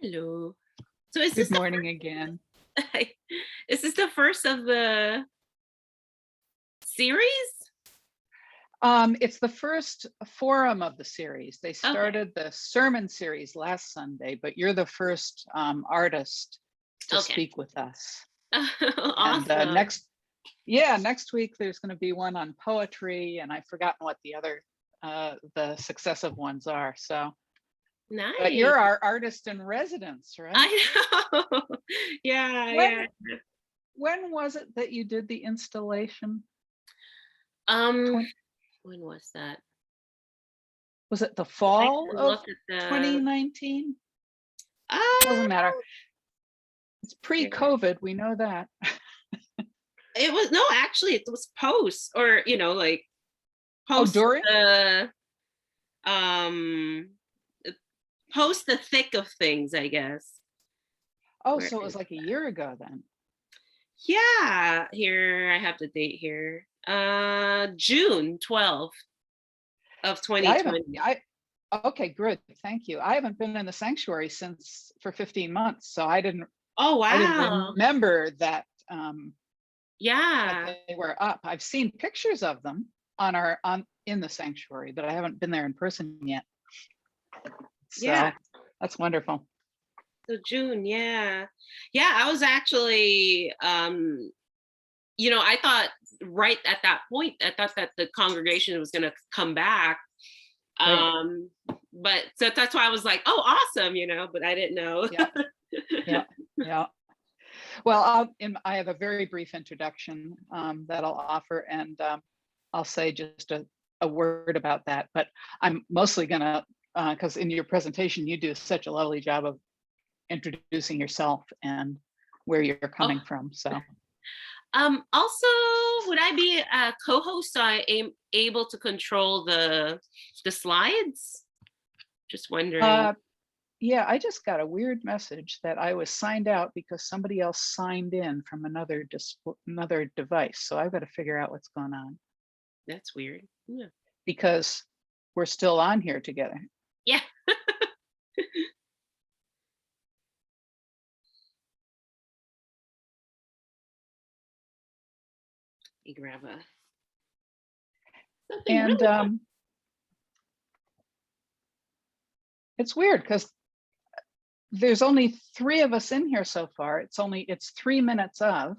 Hello. So is this Good morning again. is this the first of the series? It's the first forum of the series. They Okay. started the sermon series last Sunday, but you're the first artist to Okay. speak with us. And Awesome. next week there's going to be one on poetry, and I've forgotten what the successive ones are. So, Nice. but you're our artist in residence, right? I know. Yeah, yeah. When was it that you did the installation? Um, when was that? Was it the I fall can of look at the 2019? uh Doesn't matter. It's here. pre-COVID, we know that. It was no, actually it was post or like post During? the um post the thick of things, I guess. Oh, Where so it was is like a year ago then. Yeah, here I have the date here. June 12th of Yeah, I haven't, 2020. okay, good, thank you. I haven't been in the sanctuary for 15 months, so I didn't Oh, wow. remember that Yeah. that they were up. I've seen pictures of them in the sanctuary, but I haven't been there in person yet. So Yeah. that's wonderful. So June, yeah. Yeah, I was actually I thought right at that point, I thought that the congregation was gonna come back. Right. But so that's why I was like, oh, awesome, but I didn't know. Yeah, yeah. Well, I have a very brief introduction that I'll offer, and I'll say just a word about that. But I'm mostly gonna, because in your presentation you do such a lovely job of introducing yourself and where you're coming from. So Also, would I be a co-host so I am able to control the slides? Just wondering. yeah, I just got a weird message that I was signed out because somebody else signed in from another device. So I've got to figure out what's going on That's weird. Yeah. because we're still on here together. Yeah. You grab something And really it's weird because there's only 3 of us in here so far. It's 3 minutes of,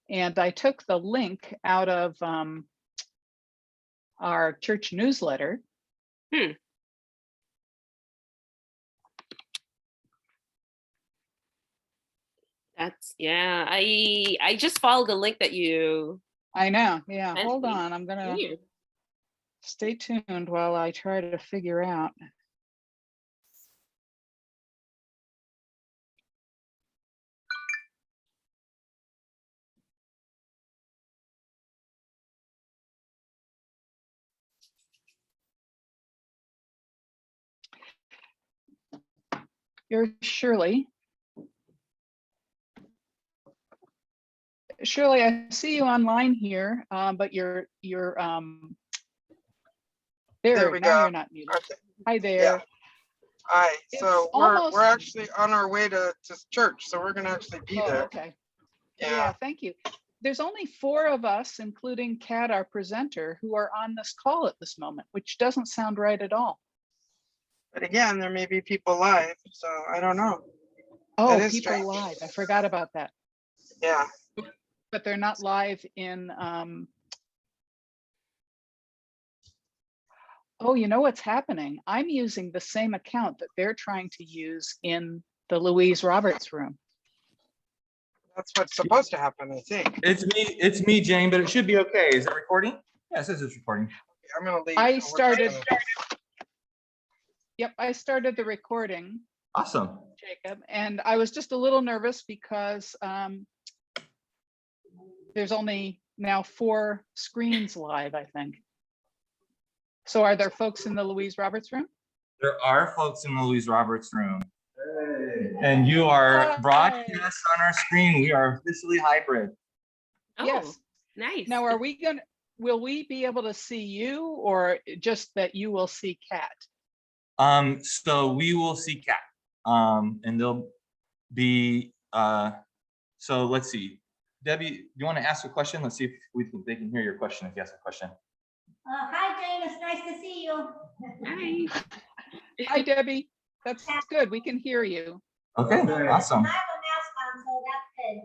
and I took the link out of our church newsletter. That's I just followed the link that you I know. Yeah. sent Hold me. on. I'm going to Weird. stay tuned while I try to figure out. You're Shirley. Shirley, I see you online here, but you're There we now go. you're not muted. Okay. Hi there. Yeah. Hi. It's So almost- we're actually on our way to church, so we're gonna actually be there. Okay. Yeah. Thank you. There's only 4 of us, including Kat, our presenter, who are on this call at this moment, which doesn't sound right at all. But again, there may be people live, so I don't know. Oh, That is people strange. live. I forgot about that. Yeah. But they're not live in oh, you know what's happening? I'm using the same account that they're trying to use in the Louise Roberts room. That's what's supposed to happen, I think. It's me, Jane, but it should be okay. Is it recording? Yeah, it says it's recording. I'm gonna leave. I started the recording. Awesome. Jacob, and I was just a little nervous because there's only now 4 screens live, I think. So are there folks in the Louise Roberts room? There are folks in the Louise Roberts room. And you are broadcast on our screen. We are officially hybrid. Oh, Yes. nice. Now, will we be able to see you, or just that you will see Kat? So we will see Kat. and they'll be, so let's see. Debbie, do you want to ask a question? Let's see if they can hear your question if you ask a question. Hi, Jane. It's nice to see you. Hi. Hi, Debbie. That's good. We can hear you. Okay, awesome. I have a mask on, so that's good.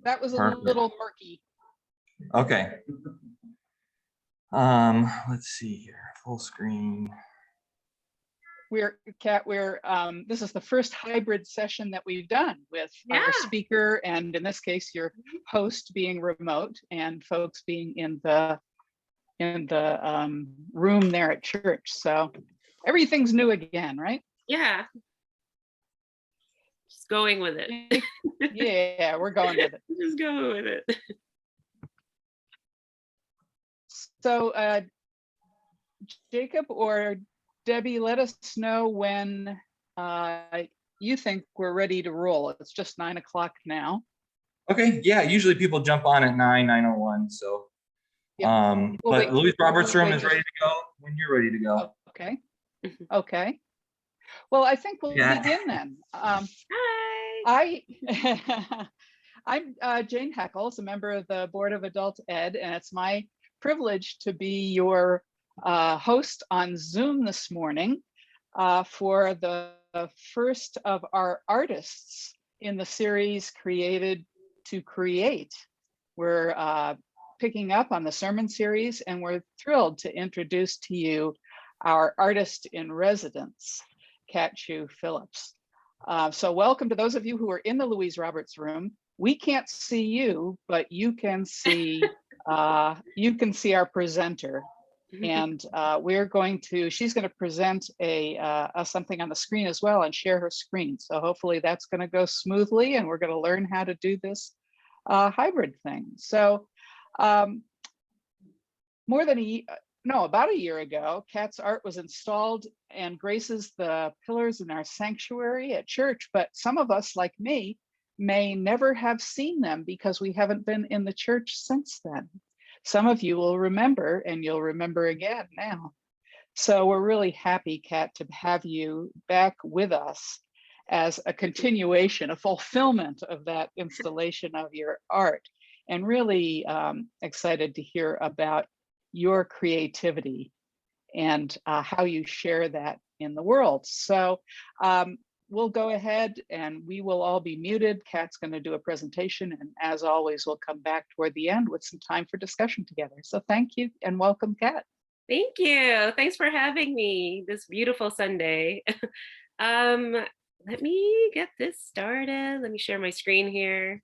That was a Perfect. little murky. Okay. Let's see here, full screen. This is the first hybrid session that we've done with our Yeah. speaker, and in this case, your host being remote and folks being in the room there at church. So everything's new again, right? Yeah. Just going with it. Yeah, we're going with it. Just go with it. So Jacob or Debbie, let us know when you think we're ready to roll. It's just 9 o'clock now. Okay, yeah, usually people jump on at 9:01, so. Yeah. We'll But wait- Louise Roberts' we'll room wait is just- ready to go when you're ready to go. Okay. Mhm. Okay. Well, I think we'll Yeah. begin then. Hi. I'm Jane Heckles, a member of the Board of Adult Ed, and it's my privilege to be your host on Zoom this morning for the first of our artists in the series Created to Create. We're picking up on the sermon series, and we're thrilled to introduce to you our artist in residence, Chiu Phillips. So welcome to those of you who are in the Louise Roberts room. We can't see you, but you can see our presenter. And she's going to present something on the screen as well and share her screen. So hopefully that's going to go smoothly, and we're going to learn how to do this hybrid thing. So about a year ago, Kat's art was installed and graces the pillars in our sanctuary at church, but some of us, like me, may never have seen them because we haven't been in the church since then. Some of you will remember, and you'll remember again now. So we're really happy, Kat, to have you back with us as a continuation, a fulfillment of that installation of your art, and really excited to hear about your creativity and how you share that in the world. So we'll go ahead and we will all be muted. Kat's going to do a presentation, and as always, we'll come back toward the end with some time for discussion together. So thank you and welcome, Kat. Thank you. Thanks for having me this beautiful Sunday. Let me get this started. Let me share my screen here.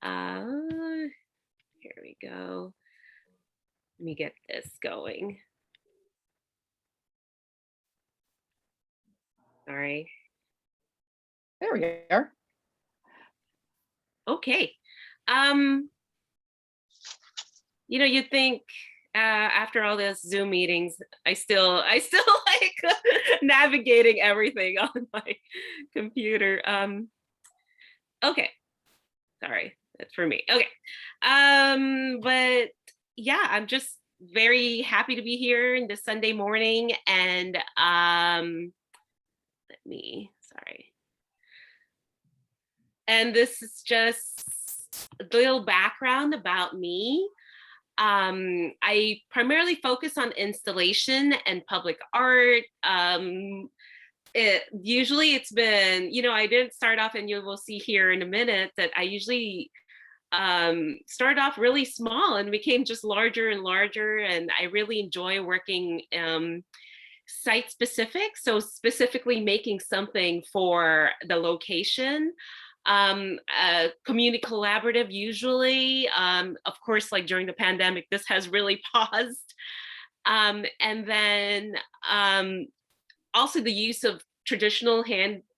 Here we go. Let me get this going. Sorry. There we are. Okay. You'd think after all those Zoom meetings, I still like navigating everything on my computer. Okay. Sorry, that's for me. Okay. But yeah, I'm just very happy to be here in this Sunday morning, and sorry. And this is just a little background about me. I primarily focus on installation and public art. It's been, I didn't start off, and you will see here in a minute that I usually started off really small and became just larger and larger. And I really enjoy working site specific. So specifically making something for the location. Community collaborative usually. Of course, like during the pandemic, this has really paused. And then also the use of traditional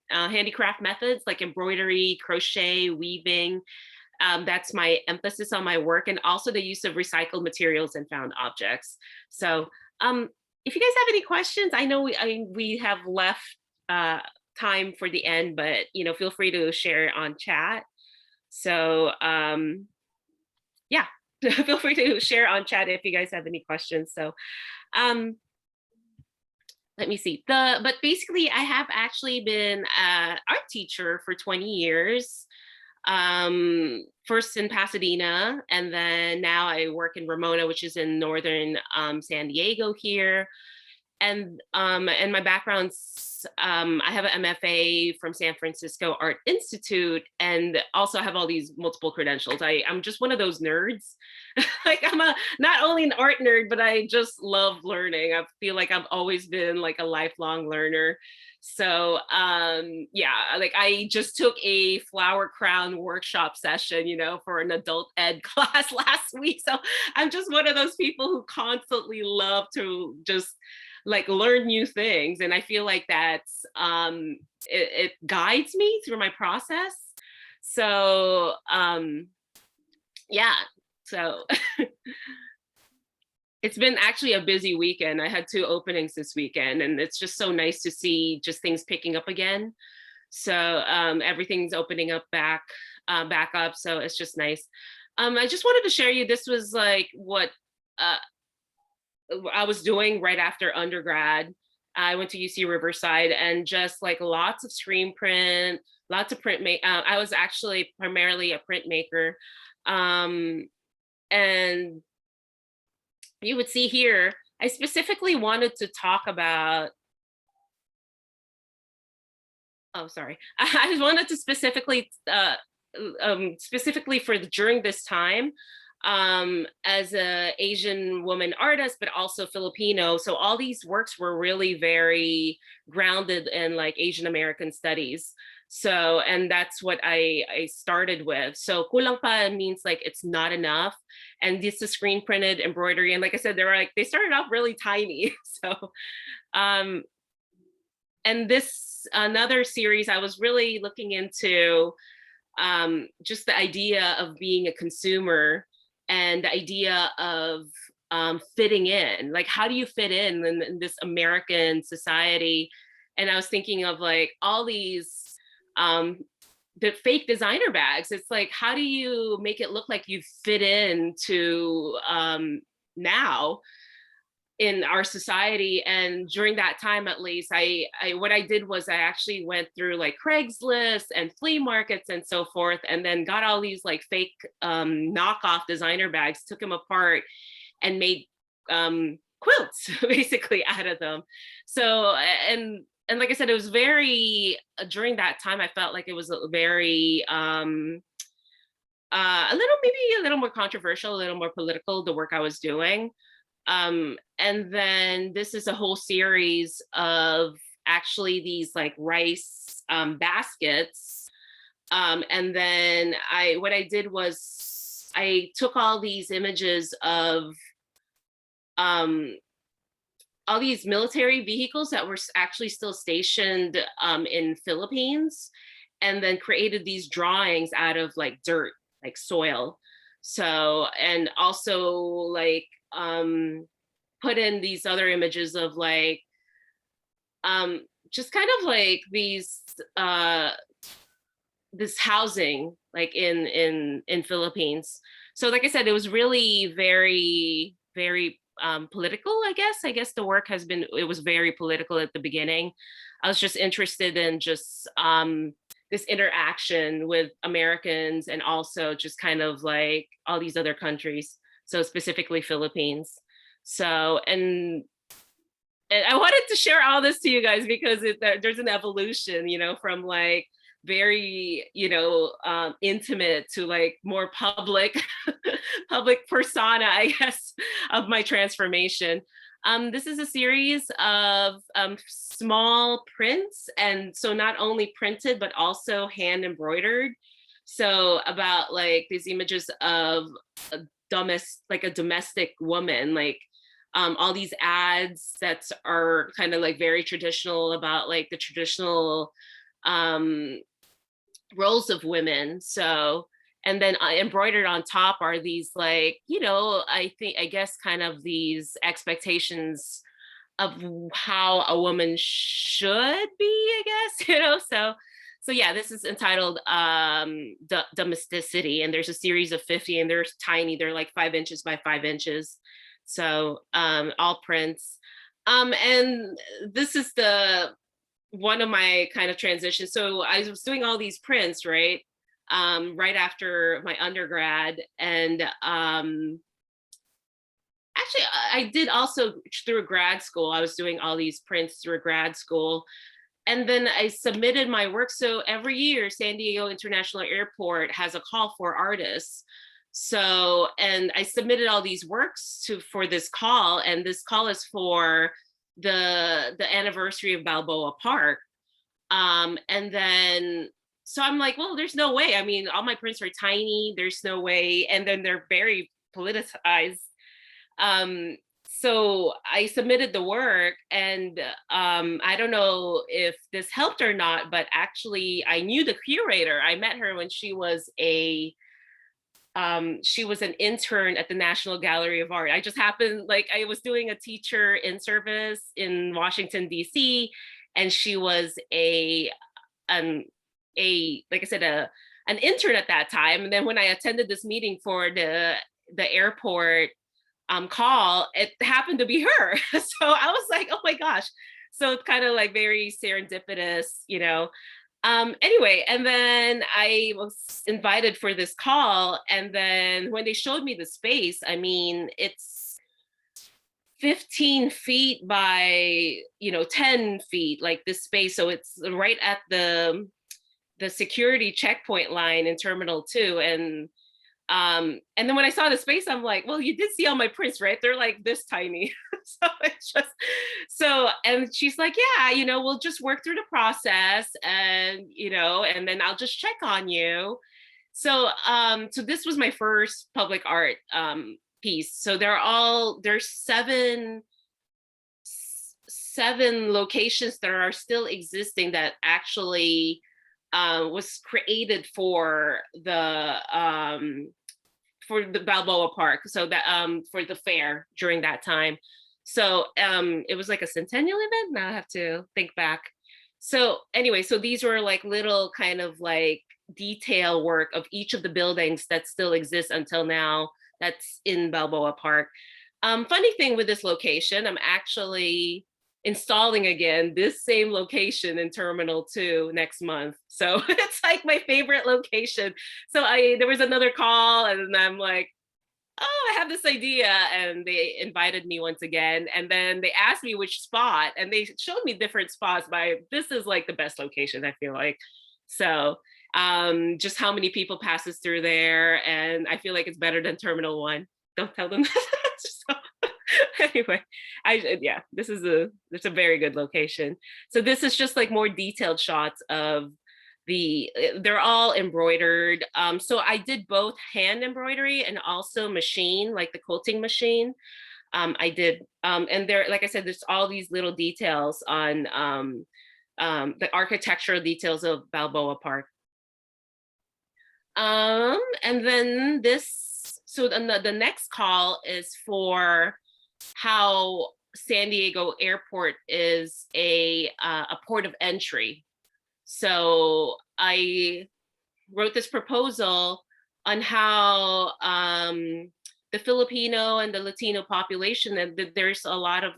handicraft methods like embroidery, crochet, weaving. That's my emphasis on my work, and also the use of recycled materials and found objects. So if you guys have any questions, I know we have left time for the end, but feel free to share on chat. So yeah, feel free to share on chat if you guys have any questions. So let me see. But basically, I have actually been an art teacher for 20 years. First in Pasadena, and then now I work in Ramona, which is in northern San Diego here. And my background's I have an MFA from San Francisco Art Institute, and also have all these multiple credentials. I'm just one of those nerds. Like I'm a not only an art nerd, but I just love learning. I feel like I've always been like a lifelong learner. So yeah, like I just took a flower crown workshop session, for an adult ed class last week. So I'm just one of those people who constantly love to just like learn new things, and I feel like that's it guides me through my process. So yeah, so it's been actually a busy weekend. I had 2 openings this weekend, and it's just so nice to see just things picking up again. So everything's opening up back up, so it's just nice. I just wanted to share you, this was like what I was doing right after undergrad. I went to UC Riverside, and just like lots of screen print, lots of I was actually primarily a printmaker. And you would see here, I specifically wanted to talk about, oh, sorry. I just wanted to specifically for during this time, as a Asian woman artist, but also Filipino. So all these works were really very grounded in like Asian American studies. So, and that's what I started with. So kulang pa means like it's not enough. And this is screen printed embroidery. And like I said, they started off really tiny. So, and this another series, I was really looking into just the idea of being a consumer, and the idea of fitting in. Like, how do you fit in this American society? And I was thinking of like all these the fake designer bags. It's like, how do you make it look like you fit in to now in our society? And during that time, at least, I what I did was I actually went through like Craigslist and flea markets and so forth, and then got all these like fake knockoff designer bags, took them apart, and made quilts basically out of them. So and like I said, it was very during that time, I felt like it was a very maybe a little more controversial, a little more political, the work I was doing. And then this is a whole series of actually these like rice baskets. And then what I did was I took all these images of all these military vehicles that were actually still stationed in Philippines, and then created these drawings out of like dirt, like soil. So, and also like put in these other images of like just kind of like these this housing like in Philippines. So like I said, it was really very political. I guess the work it was very political at the beginning. I was just interested in just this interaction with Americans, and also just kind of like all these other countries, so specifically Philippines. So, and I wanted to share all this to you guys because there's an evolution, from like very, intimate to like more public, public persona, I guess, of my transformation. This is a series of small prints, and so not only printed, but also hand embroidered. So about like these images of a domestic woman, like all these ads that are kind of like very traditional about like the traditional roles of women. So, and then embroidered on top are these like, I guess kind of these expectations of how a woman should be, I guess, so yeah, this is entitled Domesticity, and there's a series of 50, and they're tiny, they're like 5 inches by 5 inches. So all prints. And this is the one of my kind of transitions. So I was doing all these prints, right? Right after my undergrad. And actually, I did also through grad school. I was doing all these prints through grad school. And then I submitted my work. So every year, San Diego International Airport has a call for artists. So, and I submitted all these works for this call, and this call is for the anniversary of Balboa Park. And then so I'm like, well, there's no way. I mean, all my prints are tiny. There's no way, and then they're very politicized. Um, so I submitted the work, and I don't know if this helped or not, but actually I knew the curator. I met her when she was an intern at the National Gallery of Art. I just happened, like I was doing a teacher in service in Washington, DC, and she was like I said, an intern at that time. And then when I attended this meeting for the airport call, it happened to be her. So I was like, oh my gosh. So it's kind of like very serendipitous, you know. Anyway, and then I was invited for this call. And then when they showed me the space, I mean, it's 15 feet by, 10 feet, like this space. So it's right at the security checkpoint line in Terminal 2. And then when I saw the space, I'm like, well, you did see all my prints, right? They're like this tiny. So it's just and she's like, yeah, we'll just work through the process, and and then I'll just check on you. So so this was my first public art piece. So there's seven locations that are still existing that actually was created for the Balboa Park. So that for the fair during that time. So it was like a centennial event. Now I have to think back. So anyway, so these were like little kind of like detail work of each of the buildings that still exist until now. That's in Balboa Park. Funny thing with this location, I'm actually installing again this same location in Terminal 2 next month. So it's like my favorite location. So there was another call, and I'm like, oh, I have this idea. And they invited me once again. And then they asked me which spot, and they showed me different spots, but this is like the best location, I feel like. So just how many people passes through there. And I feel like it's better than Terminal 1. Don't tell them that. So, anyway, it's a very good location. So this is just like more detailed shots of they're all embroidered. So I did both hand embroidery and also machine, like the quilting machine. I did, and there, like I said, there's all these little details on the architectural details of Balboa Park. And then the next call is for how San Diego Airport is a port of entry. So I wrote this proposal on how the Filipino and the Latino population, and there's a lot of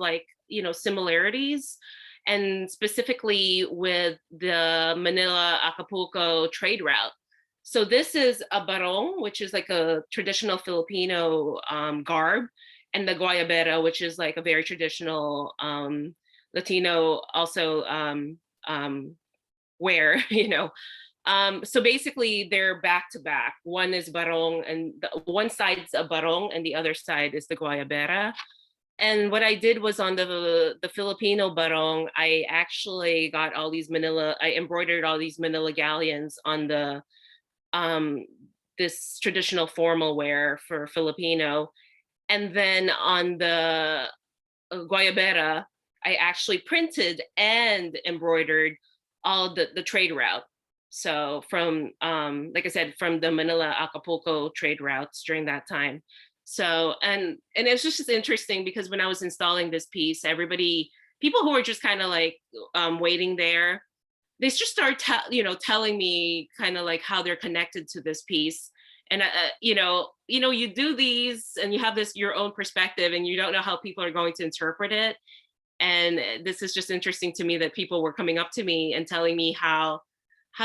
similarities, and specifically with the Manila-Acapulco trade route. So this is a barong, which is like a traditional Filipino garb, and the guayabera, which is like a very traditional Latino also wear, So basically they're back to back. One is barong, and one side's a barong and the other side is the guayabera. And what I did was on the Filipino barong, I actually got all these I embroidered all these Manila galleons on the this traditional formal wear for Filipino. And then on the guayabera, I actually printed and embroidered all the trade route. So from, like I said, from the Manila-Acapulco trade routes during that time. So, and it's just interesting because when I was installing this piece, people who were just kind of like waiting there, they just start telling me kind of like how they're connected to this piece. And you do these and you have your own perspective, and you don't know how people are going to interpret it. And this is just interesting to me that people were coming up to me and telling me how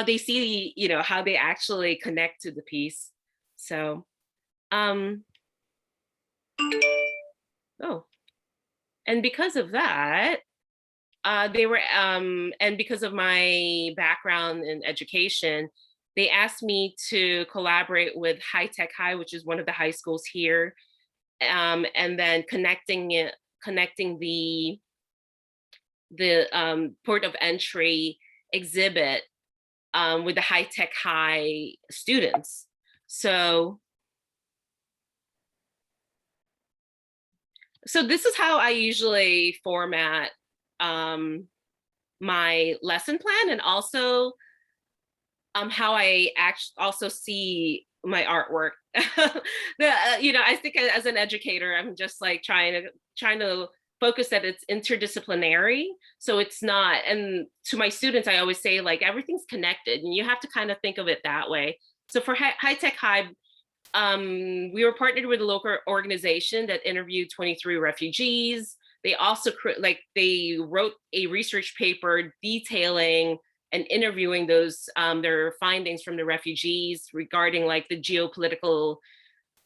they see, how they actually connect to the piece. So, um, oh, and because of that, and because of my background in education, they asked me to collaborate with High Tech High, which is one of the high schools here, and then connecting the port of entry exhibit with the High Tech High students. So this is how I usually format my lesson plan, and also how I also see my artwork. I think as an educator, I'm just like trying to focus that it's interdisciplinary. So it's not, and to my students, I always say like everything's connected, and you have to kind of think of it that way. So for High Tech High, we were partnered with a local organization that interviewed 23 refugees. They also they wrote a research paper detailing and interviewing those their findings from the refugees regarding like the geopolitical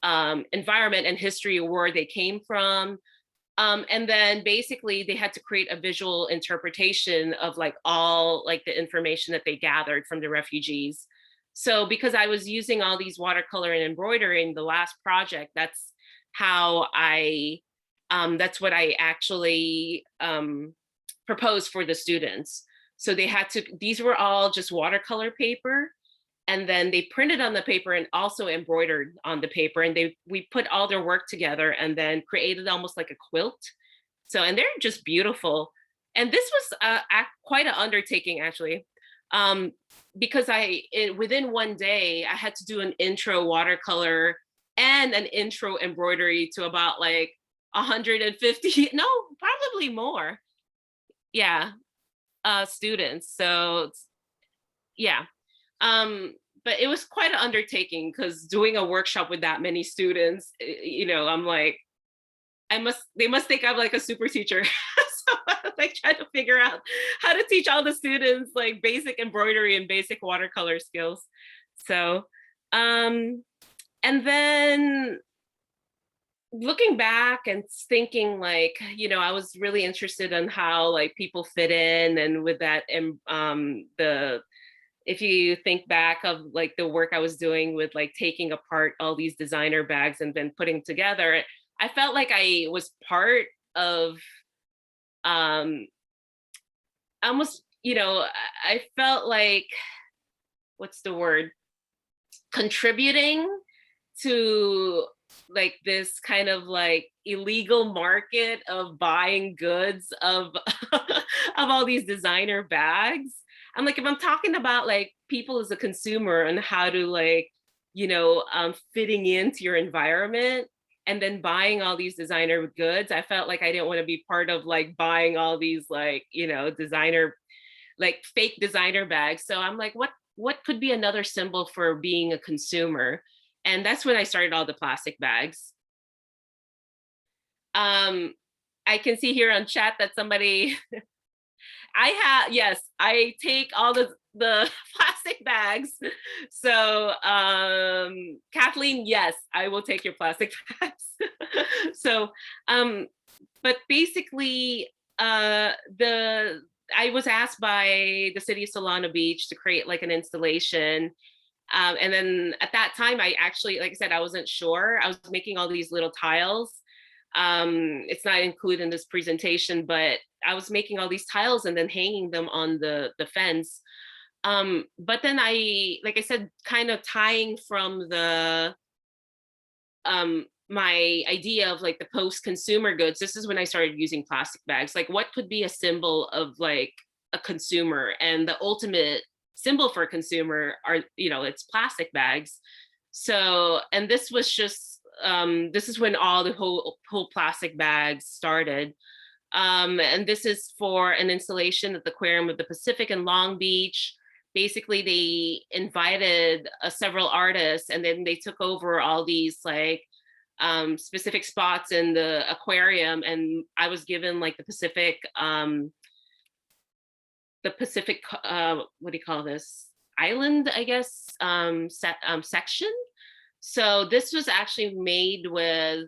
environment and history of where they came from. And then basically they had to create a visual interpretation of like all like the information that they gathered from the refugees. So because I was using all these watercolor and embroidery in the last project, that's what I actually proposed for the students. So these were all just watercolor paper, and then they printed on the paper and also embroidered on the paper, and we put all their work together and then created almost like a quilt. So, and they're just beautiful. And this was quite an undertaking actually, because within one day I had to do an intro watercolor and an intro embroidery to about like 150, no, probably more. Yeah, students. So yeah. But it was quite an undertaking because doing a workshop with that many students, I'm like, they must think I'm like a super teacher. So I'm like trying to figure out how to teach all the students like basic embroidery and basic watercolor skills. So, and then looking back and thinking like, I was really interested in how like people fit in, and with that, if you think back of like the work I was doing with like taking apart all these designer bags and then putting together, I felt like I was part of almost, I felt like, what's the word? Contributing to like this kind of like illegal market of buying goods of of all these designer bags. I'm like, if I'm talking about like people as a consumer and how to like, fitting into your environment and then buying all these designer goods, I felt like I didn't want to be part of like buying all these like, designer, like fake designer bags. So I'm like, what could be another symbol for being a consumer? And that's when I started all the plastic bags. I can see here on chat that somebody, yes, I take all the plastic bags. So Kathleen, yes, I will take your plastic bags. So, but basically, I was asked by the city of Solana Beach to create like an installation. And then at that time, I actually, like I said, I wasn't sure. I was making all these little tiles. It's not included in this presentation, but I was making all these tiles and then hanging them on the fence. But then like I said, kind of tying from the my idea of like the post-consumer goods, this is when I started using plastic bags. Like what could be a symbol of like a consumer, and the ultimate symbol for a consumer are, it's plastic bags. So, and this was just, this is when all the whole plastic bags started. And this is for an installation at the Aquarium of the Pacific in Long Beach. Basically, they invited several artists, and then they took over all these like specific spots in the aquarium, and I was given like the Pacific, what do you call this, island, I guess, section. So this was actually made with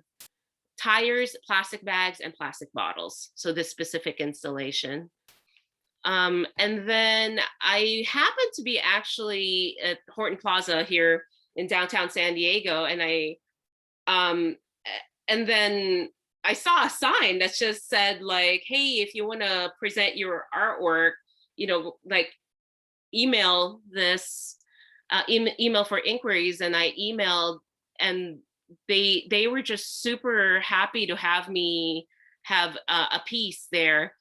tires, plastic bags, and plastic bottles. So this specific installation. And then I happened to be actually at Horton Plaza here in downtown San Diego, and then I saw a sign that just said like, hey, if you want to present your artwork, like email this, email for inquiries. And I emailed, and they were just super happy to have me have a piece there,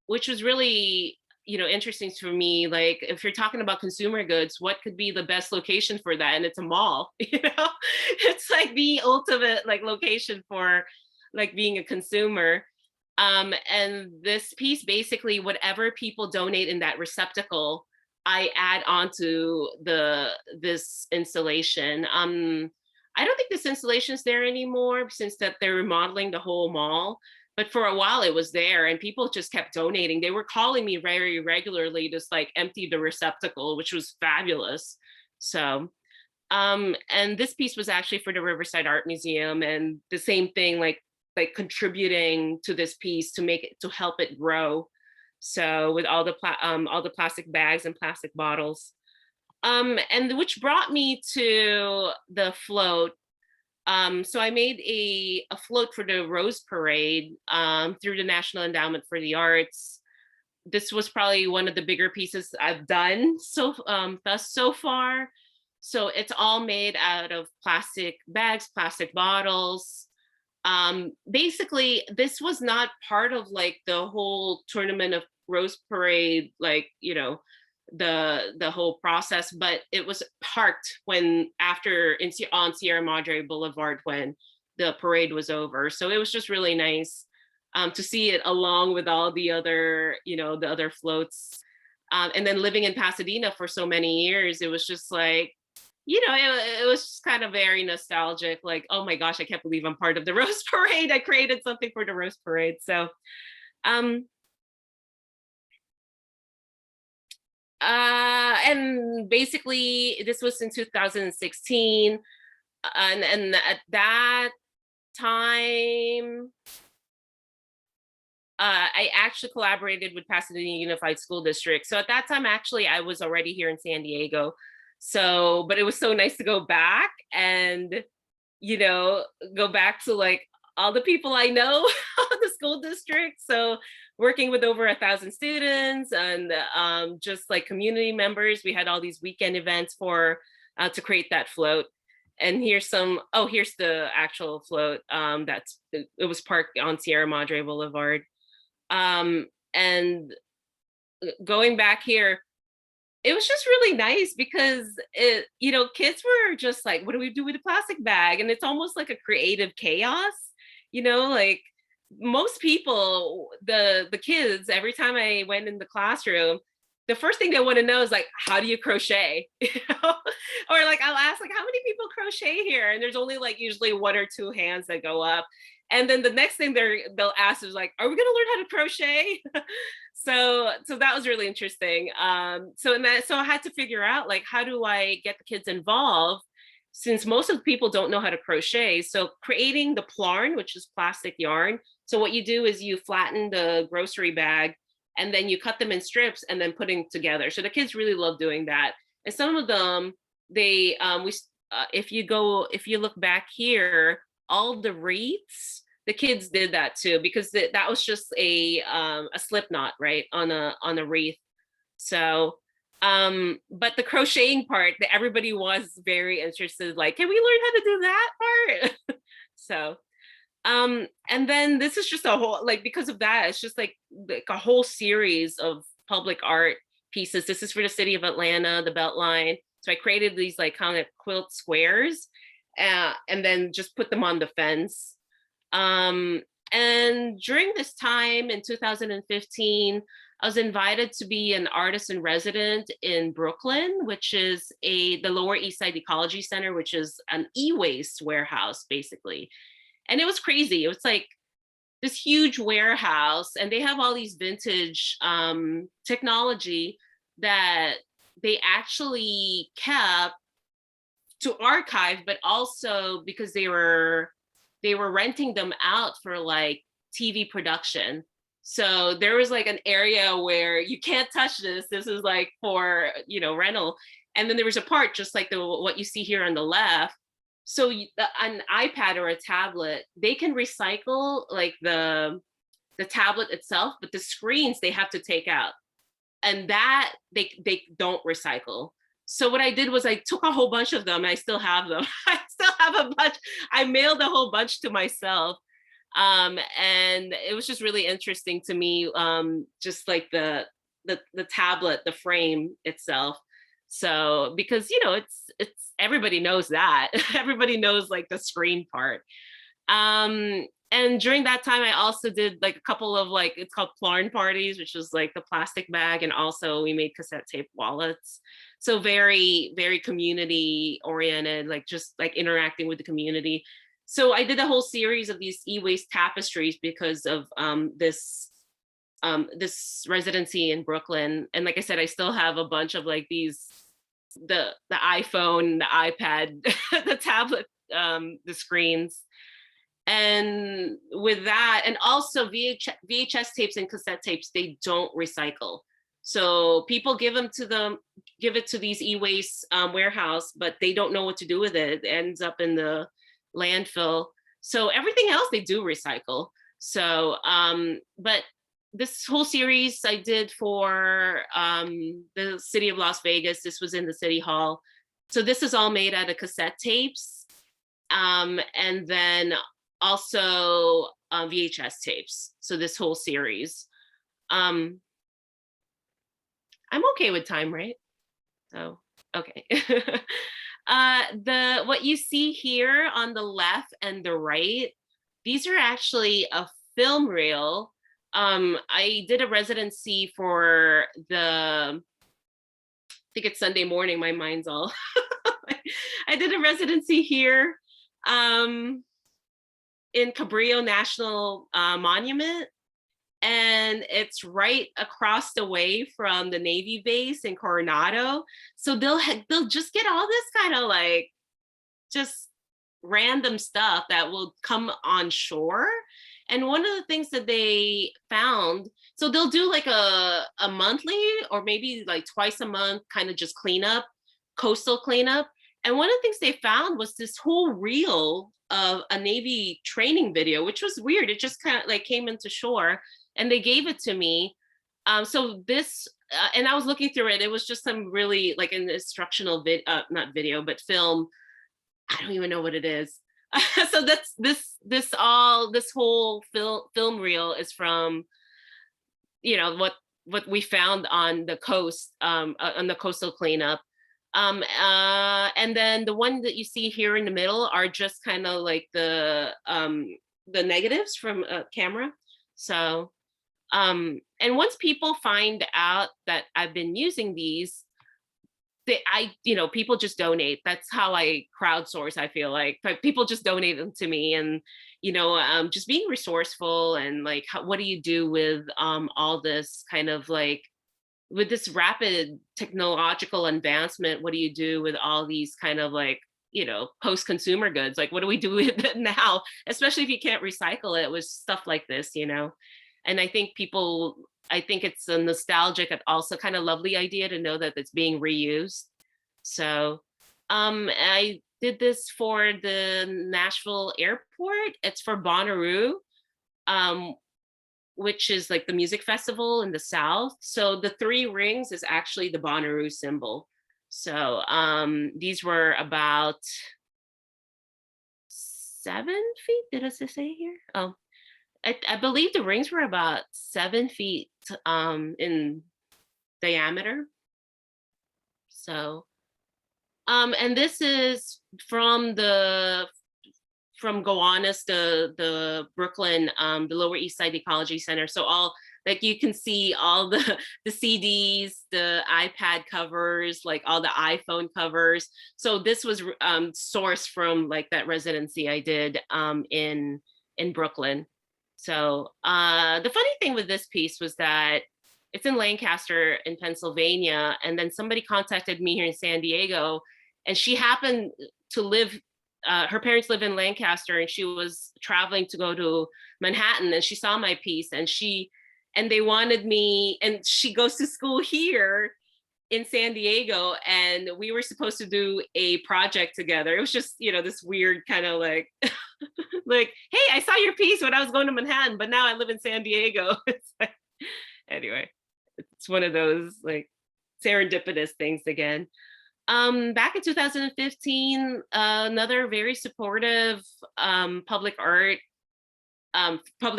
which was really interesting for me. Like, if you're talking about consumer goods, what could be the best location for that? And it's a mall. It's like the ultimate like location for like being a consumer. And this piece, basically whatever people donate in that receptacle, I add onto this installation. I don't think this installation's there anymore since that they're remodeling the whole mall. But for a while it was there, and people just kept donating. They were calling me very regularly, just like empty the receptacle, which was fabulous. So, and this piece was actually for the Riverside Art Museum, and the same thing, like contributing to this piece to help it grow. So with all the plastic bags and plastic bottles, and which brought me to the float. So I made a float for the Rose Parade through the National Endowment for the Arts. This was probably one of the bigger pieces I've done so far. So it's all made out of plastic bags, plastic bottles. Basically, this was not part of like the whole Tournament of Rose Parade, like the whole process, but it was parked on Sierra Madre Boulevard when the parade was over. So it was just really nice to see it along with all the other the other floats, and then living in Pasadena for so many years, it was just like it was just kind of very nostalgic, like, oh my gosh, I can't believe I'm part of the Rose Parade. I created something for the Rose Parade. So and basically this was in 2016, and at that time I actually collaborated with Pasadena Unified School District. So at that time, actually, I was already here in San Diego. So, but it was so nice to go back and go back to like all the people I know the school district. So working with over 1,000 students and just like community members, we had all these weekend events to create that float. And here's the actual float. It was parked on Sierra Madre Boulevard. And going back here, it was just really nice because kids were just like, what do we do with a plastic bag? And it's almost like a creative chaos, like most people, the kids, every time I went in the classroom, the first thing they want to know is like, how do you crochet? Or like, I'll ask like, how many people crochet here? And there's only like usually 1 or 2 hands that go up. And then the next thing they'll ask is like, are we going to learn how to crochet? So that was really interesting. So I had to figure out like, how do I get the kids involved, since most of the people don't know how to crochet. So creating the plarn, which is plastic yarn. So what you do is you flatten the grocery bag and then you cut them in strips and then putting together. So the kids really love doing that. And some of them, if you look back here, all the wreaths, the kids did that too, because that was just a slip knot, right, on a wreath. So, but the crocheting part, that everybody was very interested, like, can we learn how to do that part? So, and then this is just a whole, like, because of that, it's just like a whole series of public art pieces. This is for the city of Atlanta, the Beltline. So I created these like kind of quilt squares, and then just put them on the fence. And during this time in 2015, I was invited to be an artist in resident in Brooklyn, which is the Lower East Side Ecology Center, which is an e-waste warehouse, basically. And it was crazy. It was like this huge warehouse, and they have all these vintage technology that they actually kept to archive, but also because they were renting them out for like TV production. So there was like an area where you can't touch this. This is like for, you know, rental. And then there was a part just like what you see here on the left. So an iPad or a tablet, they can recycle like the tablet itself, but the screens they have to take out. And that they don't recycle. So what I did was I took a whole bunch of them. I still have them. I still have a bunch. I mailed a whole bunch to myself. And it was just really interesting to me, just like the tablet, the frame itself. So because, you know, it's everybody knows that. Everybody knows like the screen part. And during that time, I also did like a couple of like, it's called Plarn parties, which was like the plastic bag. And also we made cassette tape wallets. So very, very community oriented, like just like interacting with the community. So I did a whole series of these e-waste tapestries because of this residency in Brooklyn. And like I said, I still have a bunch of like these, the iPhone, the iPad, the tablet, the screens. And with that, and also VHS tapes and cassette tapes, they don't recycle. So people give it to these e-waste warehouse, but they don't know what to do with it. It ends up in the landfill. So everything else they do recycle. So, but this whole series I did for the city of Las Vegas. This was in the city hall. So this is all made out of cassette tapes. And then also VHS tapes. So this whole series. I'm okay with time, right? So, okay. What you see here on the left and the right, these are actually a film reel. I did a residency for I think it's Sunday morning, my mind's all. I did a residency here in Cabrillo National Monument. And it's right across the way from the Navy base in Coronado. So they'll just get all this kind of like just random stuff that will come on shore. And one of the things that they found, so they'll do like a monthly or maybe like twice a month kind of just cleanup, coastal cleanup. And one of the things they found was this whole reel of a Navy training video, which was weird. It just kind of like came into shore. And they gave it to me. So this, and I was looking through it. It was just some really like an instructional not video, but film. I don't even know what it is. So that's this whole film reel is from, you know, what we found on the coast, on the coastal cleanup. And then the one that you see here in the middle are just kind of like the negatives from a camera. So. And once people find out that I've been using these, people just donate. That's how I crowdsource. I feel like people just donate them to me, and just being resourceful and like, what do you do with all this kind of like, with this rapid technological advancement? What do you do with all these kind of like, post-consumer goods? Like, what do we do with it now? Especially if you can't recycle it with stuff like this, And I think it's a nostalgic and also kind of lovely idea to know that it's being reused. So I did this for the Nashville airport. It's for Bonnaroo, which is like the music festival in the South. So the 3 rings is actually the Bonnaroo symbol. So these were about 7 feet. Did it say here? Oh. I believe the rings were about 7 feet in diameter. So, and this is from Gowanus, the Brooklyn, the Lower East Side Ecology Center. So Like you can see all the CDs, the iPad covers, like all the iPhone covers. So this was sourced from like that residency I did in Brooklyn. So the funny thing with this piece was that it's in Lancaster in Pennsylvania, and then somebody contacted me here in San Diego, and she happened to live. Her parents live in Lancaster, and she was traveling to go to Manhattan, and she saw my piece, and they wanted me, and she goes to school here in San Diego, and we were supposed to do a project together. It was just, this weird kind of like, like, hey, I saw your piece when I was going to Manhattan, but now I live in San Diego. It's like, anyway, it's one of those like serendipitous things again. Back in 2015, another very supportive public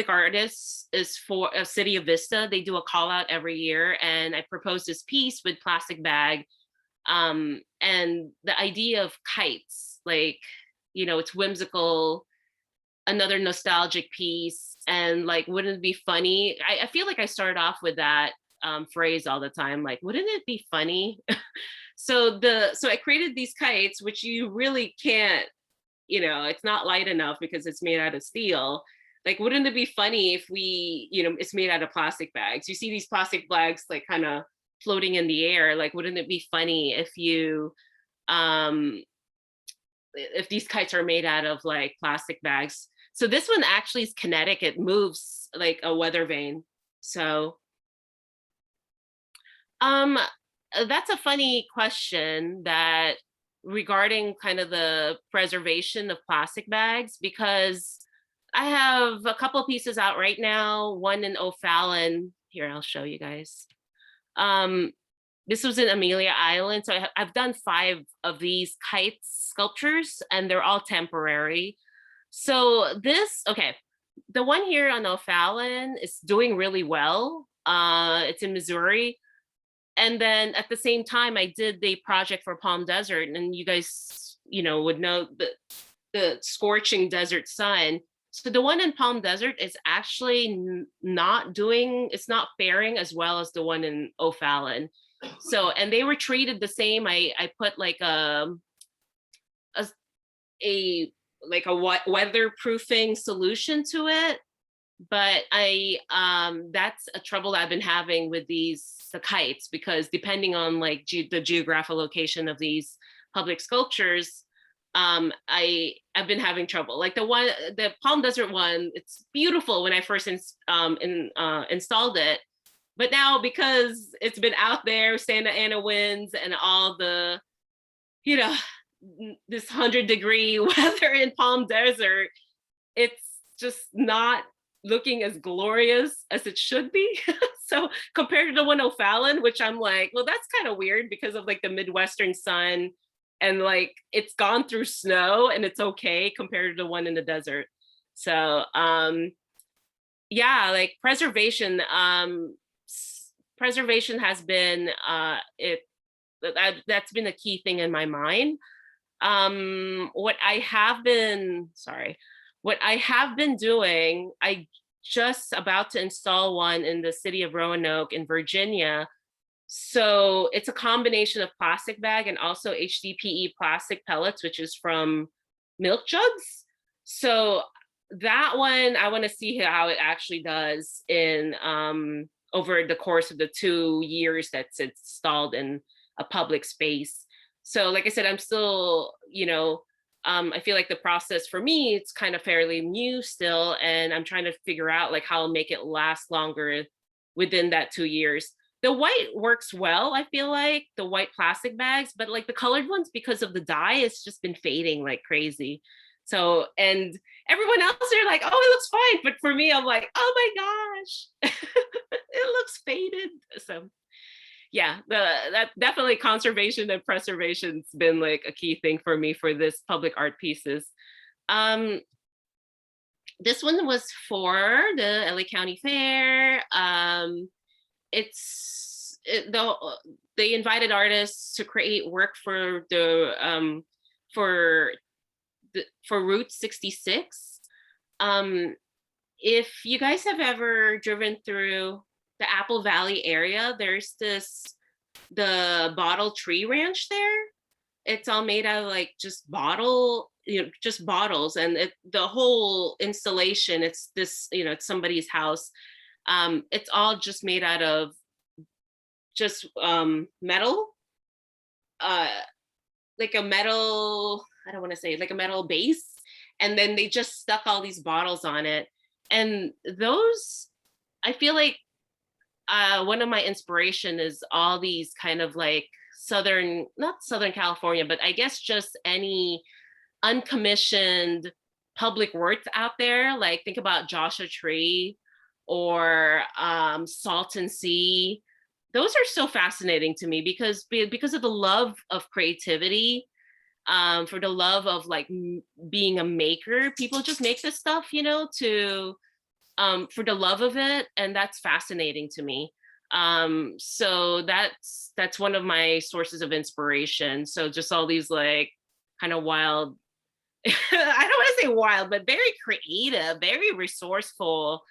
artist is for a City of Vista. They do a call out every year, and I proposed this piece with plastic bag, and the idea of kites, like, it's whimsical, another nostalgic piece, and like, wouldn't it be funny? I feel like I start off with that phrase all the time, like, wouldn't it be funny? So I created these kites, which you really can't, it's not light enough because it's made out of steel. Like, wouldn't it be funny if we, it's made out of plastic bags? You see these plastic bags like kind of floating in the air. Like, wouldn't it be funny if if these kites are made out of like plastic bags? So this one actually is kinetic. It moves like a weather vane. So that's a funny question, that regarding kind of the preservation of plastic bags, because I have a couple pieces out right now, one in O'Fallon. Here, I'll show you guys. This was in Amelia Island. So I've done 5 of these kite sculptures, and they're all temporary. So the one here on O'Fallon is doing really well. It's in Missouri. And then at the same time, I did the project for Palm Desert, and you guys, would know the scorching desert sun. So the one in Palm Desert is actually it's not faring as well as the one in O'Fallon. So, and they were treated the same. I put like a weatherproofing solution to it, but that's a trouble I've been having with the kites, because depending on like the geographical location of these public sculptures, I've been having trouble. Like the Palm Desert one, it's beautiful when I first installed it, but now because it's been out there, Santa Ana winds and all the, this 100-degree weather in Palm Desert, it's just not looking as glorious as it should be. So compared to the one O'Fallon, which I'm like, well, that's kind of weird because of like the Midwestern sun, and like it's gone through snow and it's okay compared to the one in the desert. So yeah, like preservation has been that's been a key thing in my mind. What I have been doing, I just about to install one in the city of Roanoke in Virginia. So it's a combination of plastic bag and also HDPE plastic pellets, which is from milk jugs. So that one, I want to see how it actually does in over the course of the 2 years that's installed in a public space. So like I said, I'm still, I feel like the process for me, it's kind of fairly new still, and I'm trying to figure out like how I'll make it last longer within that 2 years. The white works well, I feel like, the white plastic bags, but like the colored ones, because of the dye, it's just been fading like crazy. So, and everyone else are like, oh, it looks fine. But for me, I'm like, oh my gosh, it looks faded. So yeah, that definitely conservation and preservation's been like a key thing for me for this public art pieces. This one was for the LA County Fair. They invited artists to create work for the for Route 66. If you guys have ever driven through the Apple Valley area, there's the Bottle Tree Ranch there. It's all made out of like just just bottles, and the whole installation, it's this, it's somebody's house. It's all just made out of just metal, uh, like a metal, I don't want to say, like a metal base, and then they just stuck all these bottles on it. And those, I feel like one of my inspiration is all these kind of like not Southern California, but I guess just any uncommissioned public works out there. Like think about Joshua Tree or Salton Sea. Those are so fascinating to me because of the love of creativity, for the love of like being a maker. People just make this stuff, to for the love of it, and that's fascinating to me. So that's one of my sources of inspiration. So just all these like kind of wild, I don't want to say wild, but very creative, very resourceful,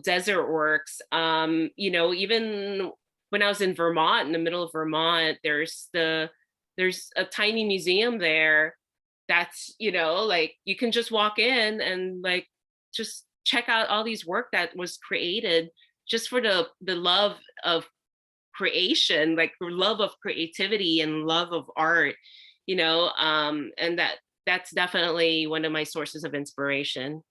desert works. Even when I was in Vermont, in the middle of Vermont, there's a tiny museum there that's, like you can just walk in and like just check out all these work that was created just for the love of creation, like love of creativity and love of art, and that's definitely one of my sources of inspiration.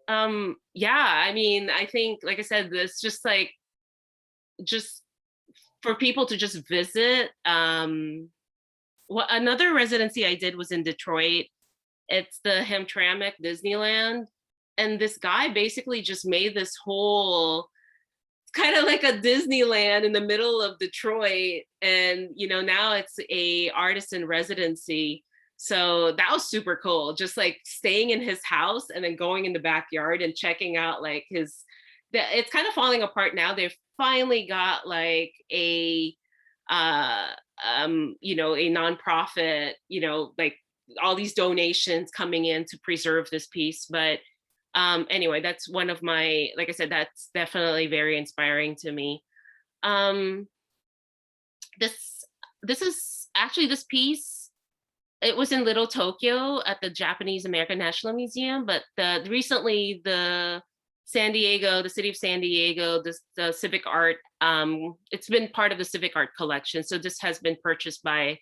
Yeah, I mean, I think, like I said, this just for people to just visit. What another residency I did was in Detroit. It's the Hamtramck Disneyland. And this guy basically just made this whole kind of like a Disneyland in the middle of Detroit. And, now it's a artist in residency. So that was super cool. Just like staying in his house and then going in the backyard and checking out like it's kind of falling apart now. They've finally got like a a nonprofit, like all these donations coming in to preserve this piece. But anyway, that's one of my, like I said, that's definitely very inspiring to me. This is actually, this piece, it was in Little Tokyo at the Japanese American National Museum, but recently the city of San Diego, the civic art, it's been part of the civic art collection. So this has been purchased by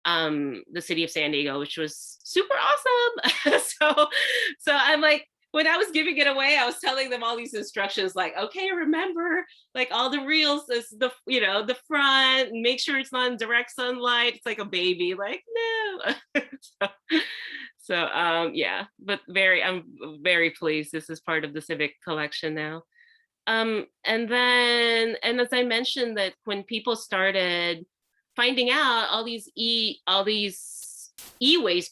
the city of San Diego, which was super awesome. so I'm like, when I was giving it away, I was telling them all these instructions, like, okay, remember, like all the reels is the front, and make sure it's not in direct sunlight. It's like a baby, like, no. Yeah, but I'm very pleased. This is part of the civic collection now. And as I mentioned, that when people started finding out all these e-waste,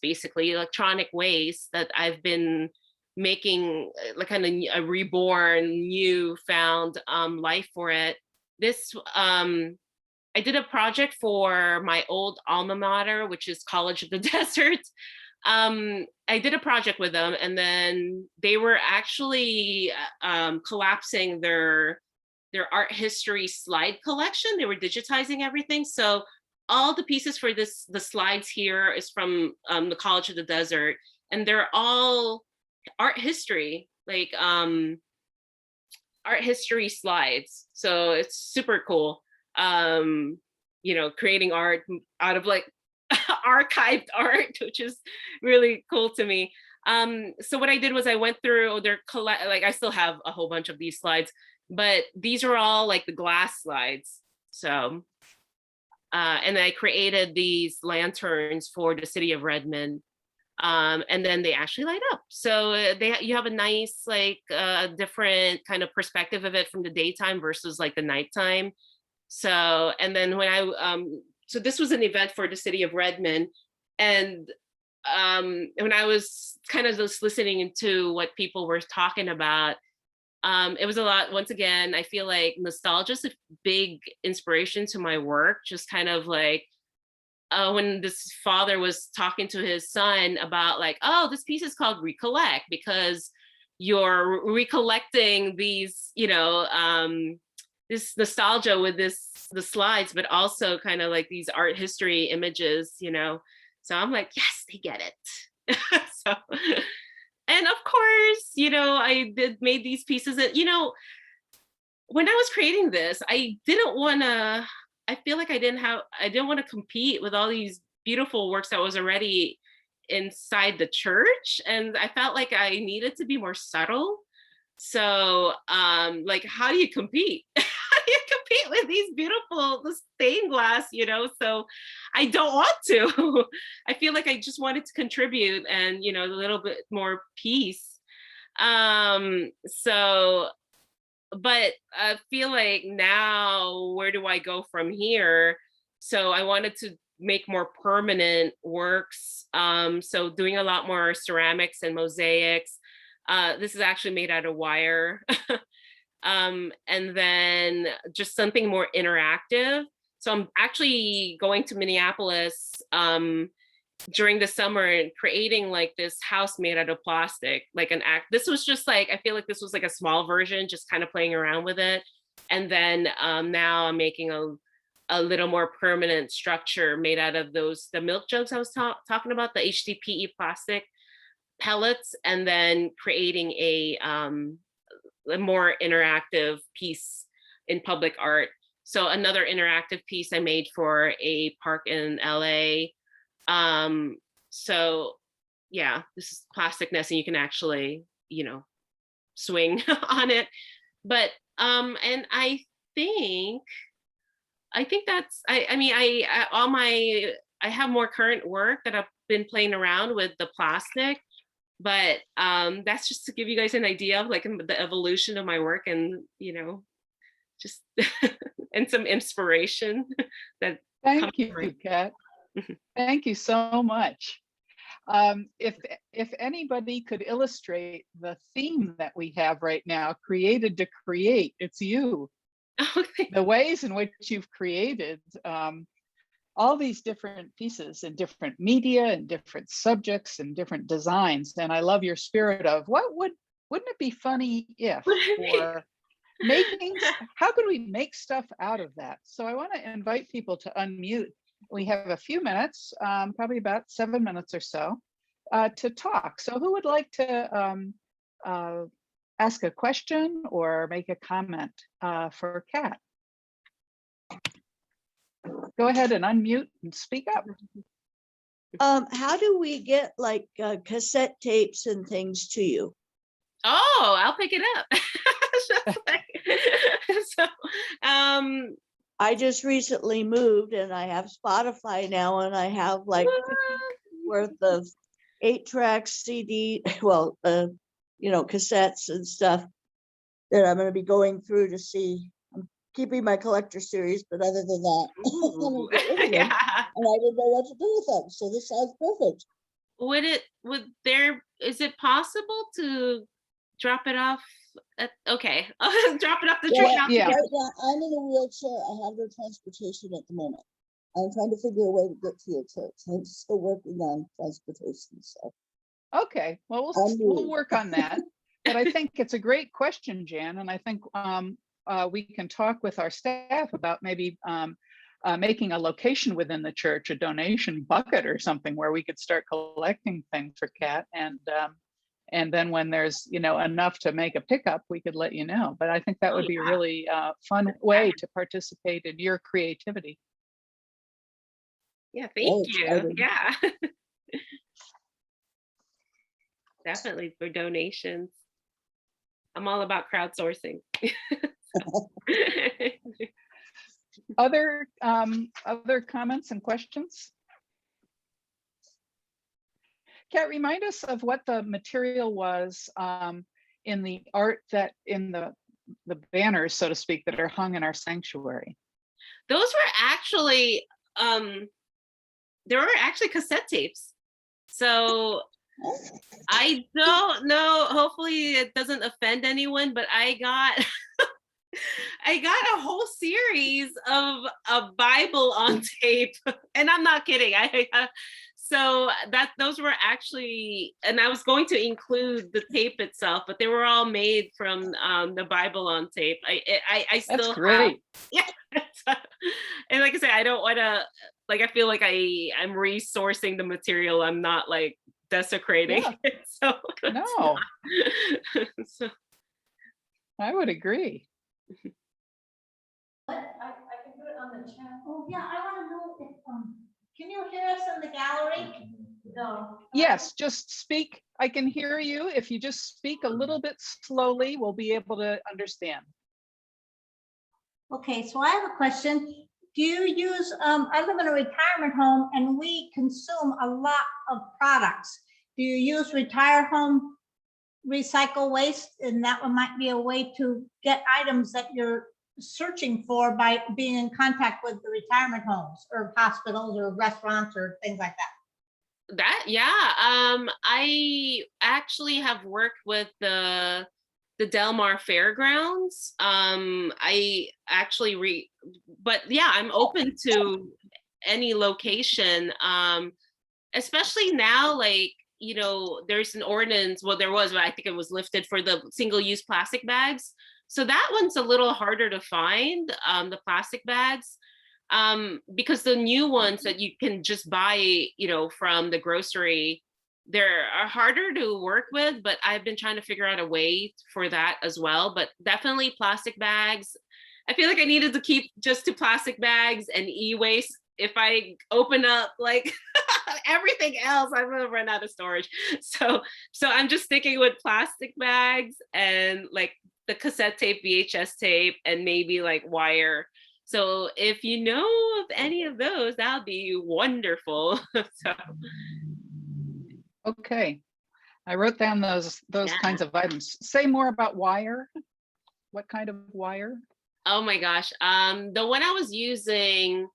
basically electronic waste, that I've been making like kind of a reborn, new found life for it. I did a project for my old alma mater, which is College of the Desert. I did a project with them, and then they were actually collapsing their art history slide collection. They were digitizing everything. So all the pieces for the slides here is from the College of the Desert, and they're all art history, like art history slides. So it's super cool. Creating art out of like archived art, which is really cool to me. So what I did was I went through their like I still have a whole bunch of these slides, but these are all like the glass slides. So and I created these lanterns for the city of Redmond. And then they actually light up. So you have a nice, like different kind of perspective of it from the daytime versus like the nighttime. So, and then so this was an event for the city of Redmond. And when I was kind of just listening to what people were talking about, it was a lot. Once again, I feel like nostalgia is a big inspiration to my work, just kind of like when this father was talking to his son about like, oh, this piece is called Recollect because you're recollecting these, this nostalgia with the slides, but also kind of like these art history images, So I'm like, yes, they get it. So, and of course, I made these pieces that, when I was creating this, I didn't want to, I feel like I didn't want to compete with all these beautiful works that was already inside the church. And I felt like I needed to be more subtle. So, like, how do you compete? How do you compete with these beautiful stained glass, So I don't want to. I feel like I just wanted to contribute and, a little bit more peace. So, but I feel like now, where do I go from here? So I wanted to make more permanent works. So doing a lot more ceramics and mosaics. This is actually made out of wire. And then just something more interactive. So I'm actually going to Minneapolis during the summer and creating like this house made out of plastic, like this was just like, I feel like this was like a small version, just kind of playing around with it. And then now I'm making a little more permanent structure made out of the milk jugs I was talking about, the HDPE plastic pellets, and then creating a more interactive piece in public art. So another interactive piece I made for a park in LA. So yeah, this is plastic nesting. You can actually, swing on it. But and I think that's I have more current work that I've been playing around with the plastic, but that's just to give you guys an idea of like the evolution of my work and just and some inspiration that Thank you, Kat. Thank you so much. If anybody could illustrate the theme that we have right now, created to create, it's you. Okay. The ways in which you've created all these different pieces and different media and different subjects and different designs. And I love your spirit of wouldn't it be funny if, or how could we make stuff out of that? So I want to invite people to unmute. We have a few minutes, probably about 7 minutes or so, to talk. So who would like to ask a question or make a comment for Kat? Go ahead and unmute and speak up. How do we get like cassette tapes and things to you? Oh, I'll pick it up. So, I just recently moved and I have Spotify now, and I have like worth of 8-track CD, well, cassettes and stuff that I'm going to be going through to see. I'm keeping my collector series, but other than that, I'm gonna get rid of them. yeah. And I didn't know what to do with them. So this sounds perfect. Is it possible to drop it off? Okay, drop it off the Well, tree. Yeah. right now, I'm in a wheelchair. I have no transportation at the moment. I'm trying to figure a way to get to your church. I'm still working on transportation. So Okay, well, we'll work on that. But I think it's a great question, Jan, and I think we can talk with our staff about maybe making a location within the church, a donation bucket or something where we could start collecting things for Kat, and then when there's enough to make a pickup, we could let you know. But I think that would be a really fun way to participate in your creativity. Yeah, thank you. exciting. Yeah. Definitely for donations. I'm all about crowdsourcing. Other comments and questions? Kat, remind us of what the material was in the art in the banners, so to speak, that are hung in our sanctuary. Those were actually cassette tapes. So I don't know, hopefully it doesn't offend anyone, but I got I got a whole series of a Bible on tape, and I'm not kidding. So that those were actually, and I was going to include the tape itself, but they were all made from the Bible on tape. I That's still have, great. yeah. And like I said, I don't want to, like, I feel like I'm resourcing the material. I'm not like desecrating Yeah. it. So No, so I would agree. What? I can do it on the chat. Oh, yeah, I want to know if, can you hear us in the gallery? No. Yes, just speak. I can hear you. If you just speak a little bit slowly, we'll be able to understand. Okay, so I have a question. Do you use, I live in a retirement home and we consume a lot of products. Do you use retire home recycle waste? And that one might be a way to get items that you're searching for by being in contact with the retirement homes or hospitals or restaurants or things like that. yeah, I actually have worked with the Del Mar Fairgrounds. I actually but yeah, I'm open to any location. Especially now, like, there's an ordinance, well, there was, but I think it was lifted for the single-use plastic bags. So that one's a little harder to find, the plastic bags, because the new ones that you can just buy, from the grocery, they're harder to work with, but I've been trying to figure out a way for that as well. But definitely plastic bags. I feel like I needed to keep just to plastic bags and e-waste. If I open up like everything else, I'm gonna run out of storage. So I'm just sticking with plastic bags and like the cassette tape, VHS tape, and maybe like wire. So if you know of any of those, that'll be wonderful. So Okay, I wrote down those Yeah. kinds of items. Say more about wire. What kind of wire? oh my gosh. The one I was using,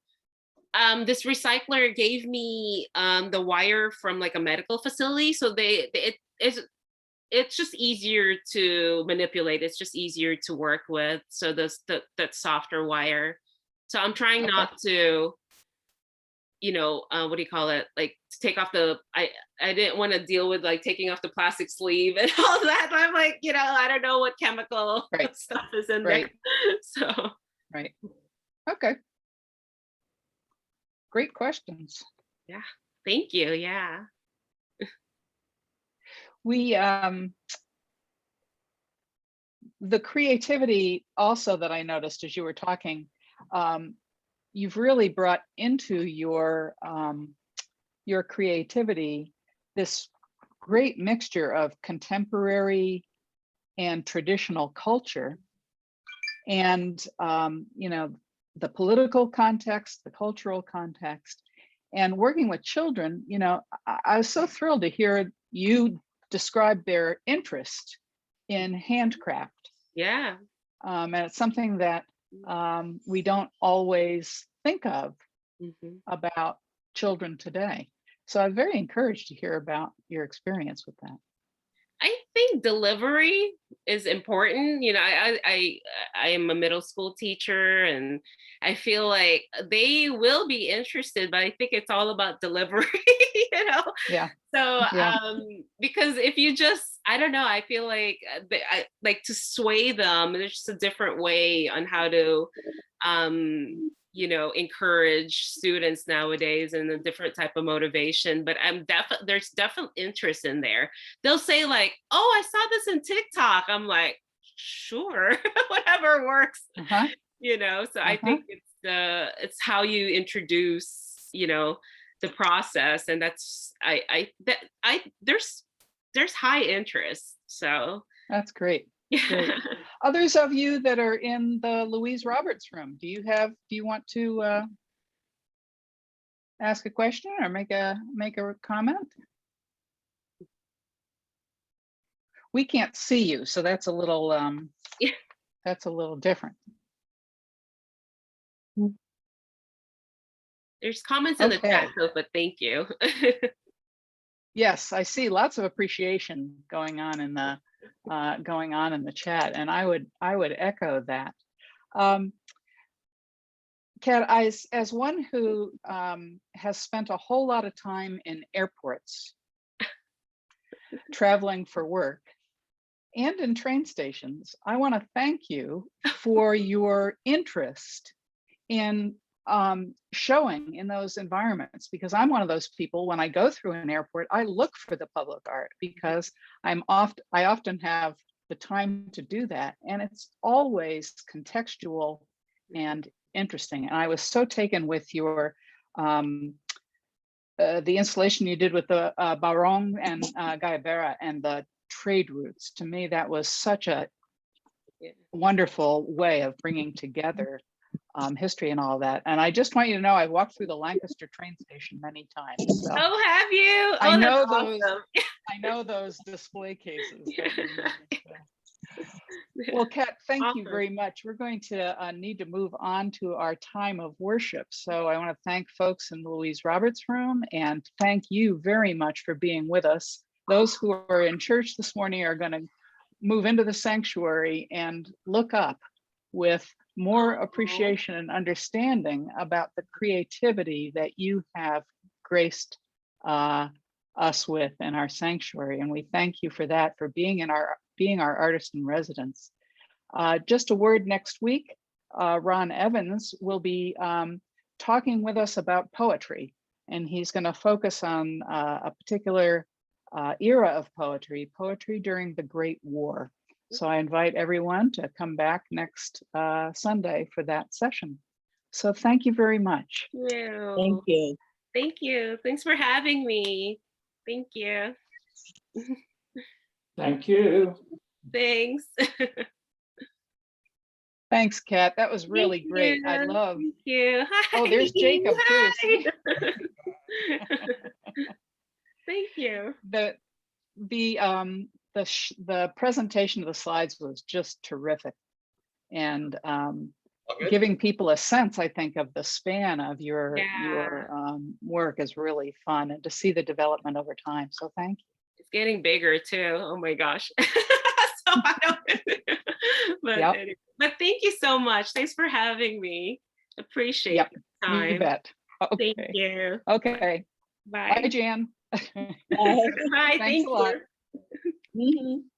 this recycler gave me the wire from like a medical facility. So it's just easier to manipulate. It's just easier to work with. So that softer wire. So I'm trying Okay. not to, what do you call it? Like to take off I didn't want to deal with like taking off the plastic sleeve and all that. I'm like, I don't know what chemical Right. stuff is in Right. there. So Right. Okay. Great questions. thank you. Yeah. We the creativity also that I noticed as you were talking, you've really brought into your creativity this great mixture of contemporary and traditional culture, and the political context, the cultural context, and working with children. I was so thrilled to hear you describe their interest in handcraft. Yeah. And it's something that we don't always think of Mhm. about children today. So I'm very encouraged to hear about your experience with that. I think delivery is important. I am a middle school teacher, and I feel like they will be interested, but I think it's all about delivery, Yeah. So, Yeah. because if you just, I don't know, I feel like I like to sway them. There's just a different way on how to, encourage students nowadays, and a different type of motivation. But there's definite interest in there. They'll say like, "Oh, I saw this in TikTok." I'm like, "Sure, whatever works." Uh-huh. So I think it's how you introduce, the process, and that's there's high interest. So That's great. yeah. Great. Others of you that are in the Louise Roberts room, do you want to ask a question or make a comment? We can't see you, so that's a little Yeah. that's a little different. There's comments in the Okay. chat, but thank you. Yes, I see lots of appreciation going on in the chat, and I would echo that. Kat, as one who has spent a whole lot of time in airports, traveling for work, and in train stations, I want to thank you for your interest in showing in those environments, because I'm one of those people, when I go through an airport, I look for the public art because I often have the time to do that, and it's always contextual and interesting. And I was so taken with your the installation you did with the Barong and Gaibera and the trade routes. To me, that was such a wonderful way of bringing together history and all that. And I just want you to know, I walked through the Lancaster train station many times. So Oh, have you? I Oh, know that's those. awesome. I know those display cases. That you use, so. Well, Kat, thank you Awesome. very much. We're going to need to move on to our time of worship. So I want to thank folks in the Louise Roberts room and thank you very much for being with us. Those who are in church this morning are going to move into the sanctuary and look up with more appreciation and understanding about the creativity that you have graced us with in our sanctuary. And we thank you for that, for being our artist in residence. Just a word, next week, Ron Evans will be talking with us about poetry, and he's going to focus on a particular era of poetry during the Great War. So I invite everyone to come back next Sunday for that session. So thank you very much. Thank you. Thank you. Thanks for having me. Thank you. Thank you. Thanks. Thanks, Kat. That was really Thank great. you. I love. Thank you. Hi. Oh, there's Jacob too. See? Thank you. The presentation of the slides was just terrific, and Okay. giving people a sense, I think, of the span of your Yeah. work is really fun, and to see the development over time. So thank you. It's getting bigger too. Oh my gosh. So I don't, but, Yep. anyway. But thank you so much. Thanks for having me. Appreciate Yep. the time. You bet. Thank Okay. you. Okay. Bye. Bye, Jan. Bye. Bye. Thanks Thank a lot. you. Mhm.